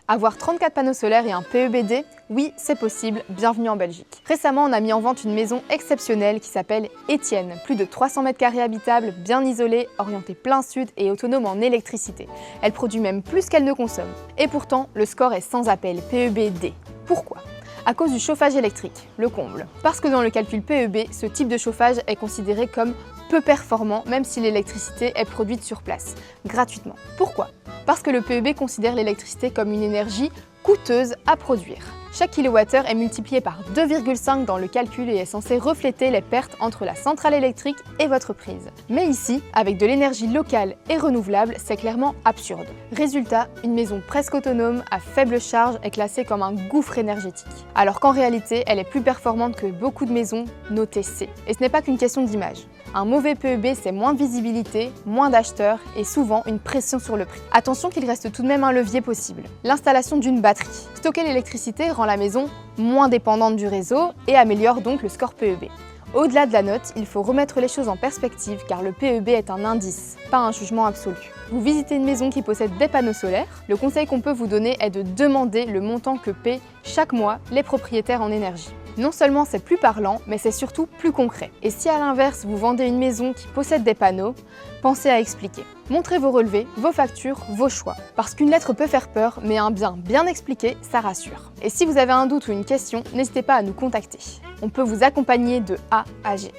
Avoir 34 panneaux solaires et un PEBD, oui, c'est possible, bienvenue en Belgique. Récemment, on a mis en vente une maison exceptionnelle qui s'appelle Étienne. Plus de 300 mètres carrés habitables, bien isolée, orientée plein sud et autonome en électricité. Elle produit même plus qu'elle ne consomme. Et pourtant, le score est sans appel, PEBD. Pourquoi ? À cause du chauffage électrique, le comble. Parce que dans le calcul PEB, ce type de chauffage est considéré comme peu performant, même si l'électricité est produite sur place, gratuitement. Pourquoi ? Parce que le PEB considère l'électricité comme une énergie coûteuse à produire. Chaque kilowattheure est multiplié par 2,5 dans le calcul et est censé refléter les pertes entre la centrale électrique et votre prise. Mais ici, avec de l'énergie locale et renouvelable, c'est clairement absurde. Résultat, une maison presque autonome à faible charge est classée comme un gouffre énergétique. Alors qu'en réalité, elle est plus performante que beaucoup de maisons notées C. Et ce n'est pas qu'une question d'image. Un mauvais PEB, c'est moins de visibilité, moins d'acheteurs et souvent une pression sur le prix. Attention qu'il reste tout de même un levier possible. L'installation d'une batterie. Stocker l'électricité rend la maison moins dépendante du réseau et améliore donc le score PEB. Au-delà de la note, il faut remettre les choses en perspective car le PEB est un indice, pas un jugement absolu. Vous visitez une maison qui possède des panneaux solaires, le conseil qu'on peut vous donner est de demander le montant que paient chaque mois les propriétaires en énergie. Non seulement c'est plus parlant, mais c'est surtout plus concret. Et si à l'inverse vous vendez une maison qui possède des panneaux, pensez à expliquer. Montrez vos relevés, vos factures, vos choix. Parce qu'une lettre peut faire peur, mais un bien expliqué, ça rassure. Et si vous avez un doute ou une question, n'hésitez pas à nous contacter. On peut vous accompagner de A à G.